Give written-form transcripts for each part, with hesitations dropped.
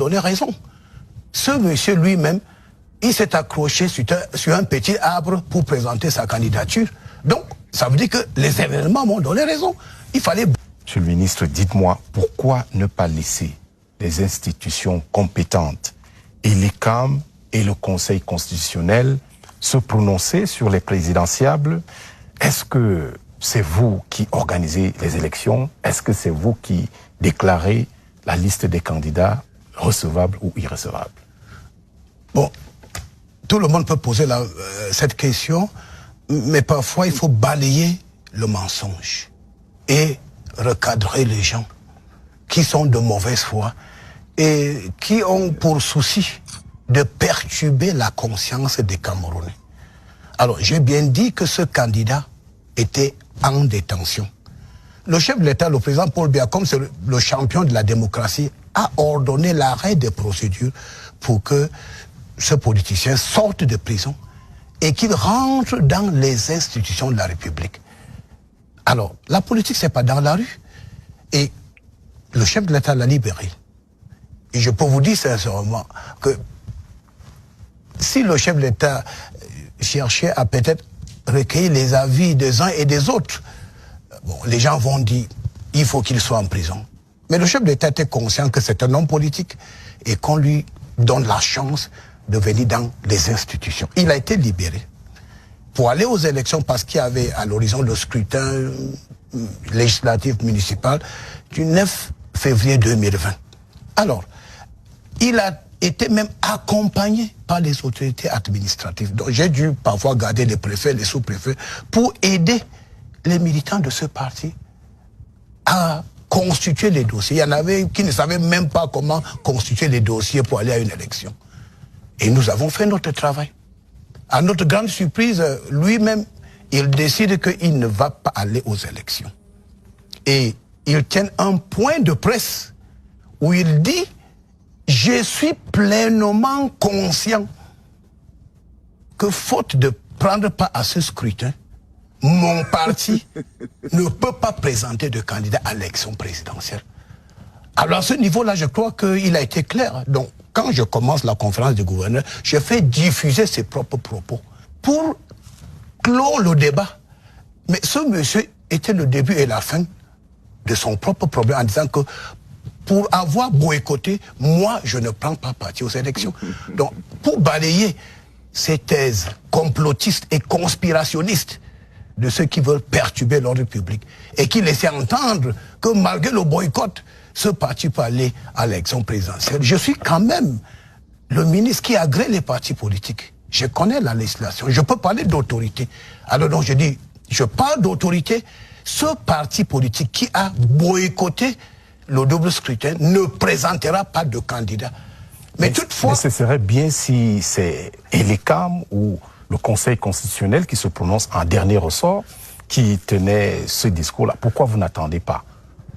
donné raison. Ce monsieur lui-même, il s'est accroché sur un petit arbre pour présenter sa candidature. Donc, ça veut dire que les événements m'ont donné raison. Il fallait... Monsieur le ministre, dites-moi, pourquoi ne pas laisser les institutions compétentes et l'ICAM et le Conseil constitutionnel se prononcer sur les présidentiables? Est-ce que c'est vous qui organisez les élections? Est-ce que c'est vous qui déclarez la liste des candidats recevables ou irrecevables? Bon, tout le monde peut poser cette question, mais parfois il faut balayer le mensonge et recadrer les gens qui sont de mauvaise foi et qui ont pour souci de perturber la conscience des Camerounais. Alors, j'ai bien dit que ce candidat était en détention. Le chef de l'État, le président Paul Biya, comme c'est le champion de la démocratie, a ordonné l'arrêt des procédures pour que ce politicien sorte de prison et qu'il rentre dans les institutions de la République. Alors, la politique, c'est pas dans la rue. Et le chef de l'État l'a libéré. Et je peux vous dire sincèrement que si le chef de l'État cherchait à peut-être recueillir les avis des uns et des autres, bon, les gens vont dire il faut qu'il soit en prison. Mais le chef de l'État était conscient que c'est un homme politique et qu'on lui donne la chance de venir dans les institutions. Il a été libéré pour aller aux élections parce qu'il y avait à l'horizon le scrutin législatif municipal du 9 février 2020. Alors, il a été même accompagné par les autorités administratives. Donc j'ai dû parfois garder les préfets, les sous-préfets pour aider les militants de ce parti à constituer les dossiers. Il y en avait qui ne savaient même pas comment constituer les dossiers pour aller à une élection. Et nous avons fait notre travail. À notre grande surprise, lui-même, il décide qu'il ne va pas aller aux élections. Et il tient un point de presse où il dit « Je suis pleinement conscient que faute de prendre part à ce scrutin, mon parti ne peut pas présenter de candidat à l'élection présidentielle. » Alors à ce niveau-là, je crois qu'il a été clair. Donc, quand je commence la conférence du gouverneur, je fais diffuser ses propres propos pour clore le débat. Mais ce monsieur était le début et la fin de son propre problème en disant que pour avoir boycotté, moi, je ne prends pas parti aux élections. Donc, pour balayer ces thèses complotistes et conspirationnistes de ceux qui veulent perturber l'ordre public et qui laissaient entendre que malgré le boycott, ce parti peut aller à l'élection présidentielle. Je suis quand même le ministre qui agrée les partis politiques. Je connais la législation. Je peux parler d'autorité. Alors donc je dis, je parle d'autorité. Ce parti politique qui a boycotté le double scrutin ne présentera pas de candidat. Mais toutefois... Mais ce serait bien si c'est l'ICAM ou le Conseil constitutionnel qui se prononce en dernier ressort qui tenait ce discours-là. Pourquoi vous n'attendez pas?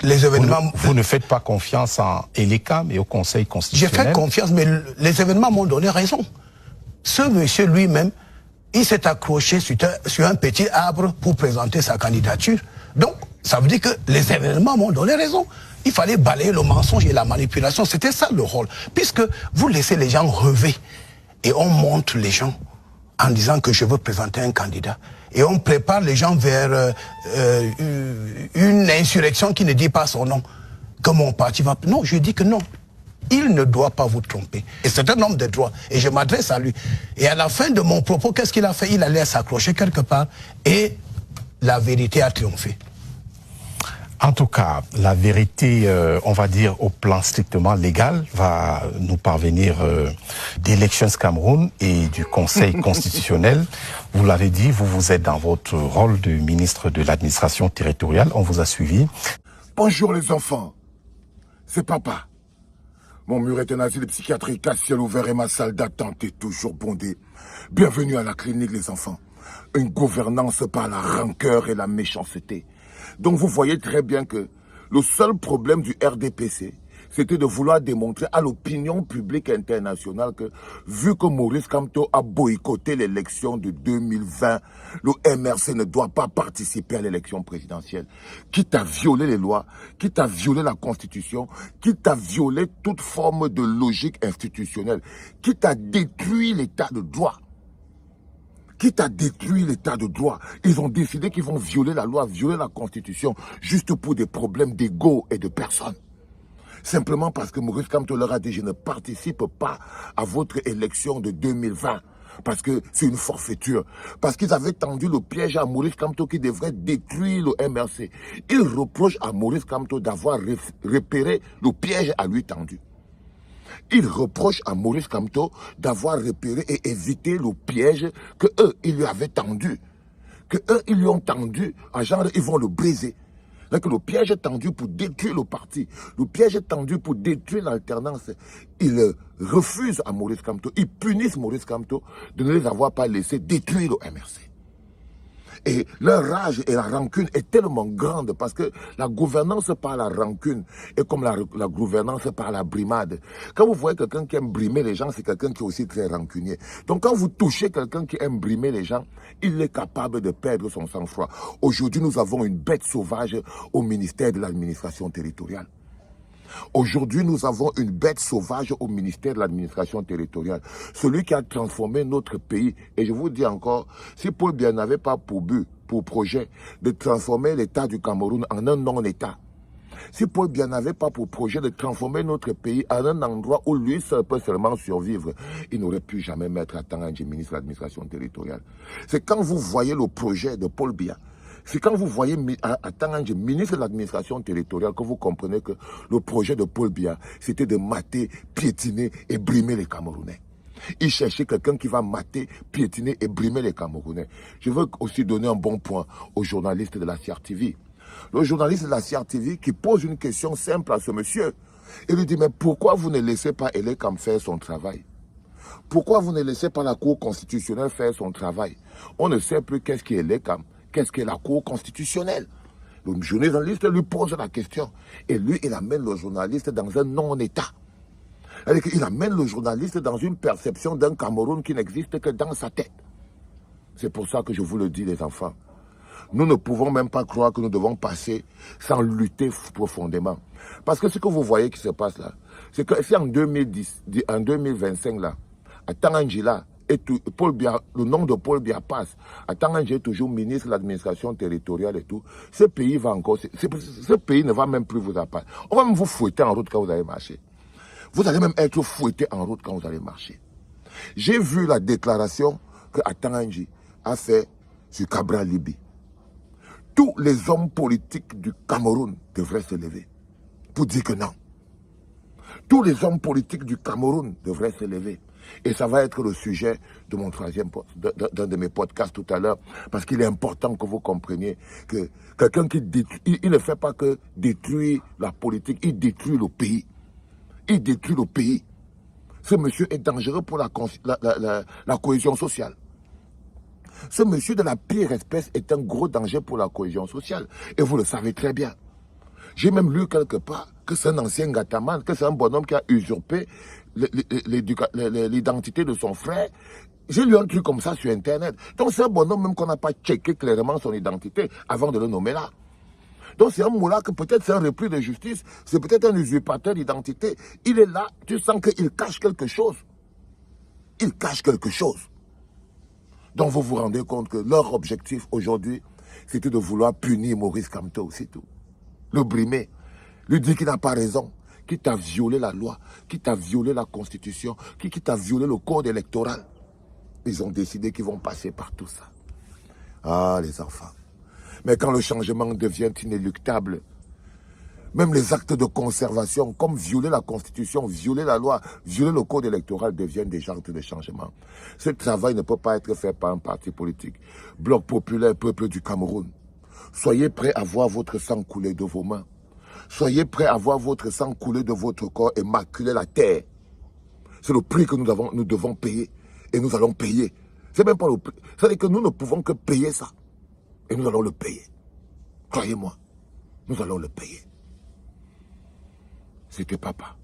Les événements... Vous ne faites pas confiance en l'ICAM et au Conseil constitutionnel? J'ai fait confiance, mais les événements m'ont donné raison. Ce monsieur lui-même, il s'est accroché sur un petit arbre pour présenter sa candidature. Donc, ça veut dire que les événements m'ont donné raison. Il fallait balayer le mensonge et la manipulation. C'était ça le rôle. Puisque vous laissez les gens rêver et on monte les gens en disant que je veux présenter un candidat. Et on prépare les gens vers une insurrection qui ne dit pas son nom. Que mon parti va... Non, je dis que non. Il ne doit pas vous tromper. Et c'est un homme de droit. Et je m'adresse à lui. Et à la fin de mon propos, qu'est-ce qu'il a fait? Il allait s'accrocher quelque part. Et la vérité a triomphé. En tout cas, la vérité, on va dire au plan strictement légal, va nous parvenir d'Elections Cameroun et du Conseil constitutionnel. Vous l'avez dit, vous êtes dans votre rôle de ministre de l'administration territoriale. On vous a suivi. Bonjour les enfants, c'est papa. Mon mur est un asile psychiatrique à ciel ouvert et ma salle d'attente est toujours bondée. Bienvenue à la clinique les enfants. Une gouvernance par la rancœur et la méchanceté. Donc vous voyez très bien que le seul problème du RDPC, c'était de vouloir démontrer à l'opinion publique internationale que, vu que Maurice Kamto a boycotté l'élection de 2020, le MRC ne doit pas participer à l'élection présidentielle. Quitte à violer les lois, quitte à violer la Constitution, quitte à violer toute forme de logique institutionnelle, quitte à détruire l'état de droit. Quitte à détruire l'état de droit, ils ont décidé qu'ils vont violer la loi, violer la Constitution, juste pour des problèmes d'ego et de personnes. Simplement parce que Maurice Kamto leur a dit « Je ne participe pas à votre élection de 2020 ». Parce que c'est une forfaiture. Parce qu'ils avaient tendu le piège à Maurice Kamto qui devrait détruire le MRC. Ils reprochent à Maurice Kamto d'avoir repéré le piège à lui tendu. Ils reprochent à Maurice Kamto d'avoir repéré et évité le piège que eux, ils lui avaient tendu. Que eux, ils lui ont tendu, à genre, ils vont le briser. Donc le piège est tendu pour détruire le parti. Le piège est tendu pour détruire l'alternance. Ils refusent à Maurice Kamto, ils punissent Maurice Kamto de ne les avoir pas laissés détruire le MRC. Et leur rage et la rancune est tellement grande parce que la gouvernance par la rancune est comme la gouvernance par la brimade. Quand vous voyez quelqu'un qui aime brimer les gens, c'est quelqu'un qui est aussi très rancunier. Donc quand vous touchez quelqu'un qui aime brimer les gens, il est capable de perdre son sang-froid. Aujourd'hui, nous avons une bête sauvage au ministère de l'administration territoriale. Aujourd'hui, nous avons une bête sauvage au ministère de l'administration territoriale. Celui qui a transformé notre pays. Et je vous dis encore, si Paul Biya n'avait pas pour but, pour projet, de transformer l'État du Cameroun en un non-État, si Paul Biya n'avait pas pour projet de transformer notre pays en un endroit où lui seul peut seulement survivre, il n'aurait pu jamais mettre Atang Andjé ministre de l'administration territoriale. C'est quand vous voyez le projet de Paul Biya, c'est quand vous voyez Atang Andjé ministre de l'administration territoriale que vous comprenez que le projet de Paul Biya, c'était de mater, piétiner et brimer les Camerounais. Il cherchait quelqu'un qui va mater, piétiner et brimer les Camerounais. Je veux aussi donner un bon point aux journalistes de la CRTV. Le journaliste de la CRTV qui pose une question simple à ce monsieur. Il lui dit, mais pourquoi vous ne laissez pas Elekam faire son travail? Pourquoi vous ne laissez pas la Cour constitutionnelle faire son travail? On ne sait plus qu'est-ce qui est Elekam. Qu'est-ce qu'est la Cour constitutionnelle? Le journaliste lui pose la question. Et lui, il amène le journaliste dans un non-État. Il amène le journaliste dans une perception d'un Cameroun qui n'existe que dans sa tête. C'est pour ça que je vous le dis, les enfants. Nous ne pouvons même pas croire que nous devons passer sans lutter profondément. Parce que ce que vous voyez qui se passe là, c'est que si en 2025 là, Atang Andjé là, Paul Biya, le nom de Paul Biya passe, Atang Andjé est toujours ministre de l'administration territoriale et tout, ce pays va encore, ce pays ne va même plus vous apparaître. On va même vous fouetter en route quand vous allez marcher. Vous allez même être fouetté en route quand vous allez marcher. J'ai vu la déclaration que Atang Andjé a fait sur Cabral Libi. Tous les hommes politiques du Cameroun devraient se lever pour dire que non. Tous les hommes politiques du Cameroun devraient se lever. Et ça va être le sujet de mon d'un de mes podcasts tout à l'heure, parce qu'il est important que vous compreniez que quelqu'un qui détruit, il ne fait pas que détruire la politique, il détruit le pays. Il détruit le pays. Ce monsieur est dangereux pour la cohésion sociale. Ce monsieur de la pire espèce est un gros danger pour la cohésion sociale. Et vous le savez très bien. J'ai même lu quelque part que c'est un ancien gataman, que c'est un bonhomme qui a usurpé l'identité de son frère. J'ai lu un truc comme ça sur Internet. Donc c'est un bonhomme même qu'on n'a pas checké clairement son identité avant de le nommer là. Donc c'est un moulin que peut-être c'est un repris de justice, c'est peut-être un usurpateur d'identité. Il est là, tu sens qu'il cache quelque chose. Il cache quelque chose. Donc vous vous rendez compte que leur objectif aujourd'hui, c'était de vouloir punir Maurice Kamto, c'est tout. Le brimer, lui dire qu'il n'a pas raison, qu'il t'a violé la loi, qu'il t'a violé la Constitution, qu'il t'a violé le code électoral. Ils ont décidé qu'ils vont passer par tout ça. Ah, les enfants. Mais quand le changement devient inéluctable, même les actes de conservation, comme violer la Constitution, violer la loi, violer le code électoral, deviennent des actes de changement. Ce travail ne peut pas être fait par un parti politique. Bloc populaire, peuple du Cameroun. Soyez prêts à voir votre sang couler de vos mains. Soyez prêts à voir votre sang couler de votre corps et maculer la terre. C'est le prix que nous devons payer. Et nous allons payer. C'est même pas le prix. C'est-à-dire que nous ne pouvons que payer ça. Et nous allons le payer. Croyez-moi. Nous allons le payer. C'était papa.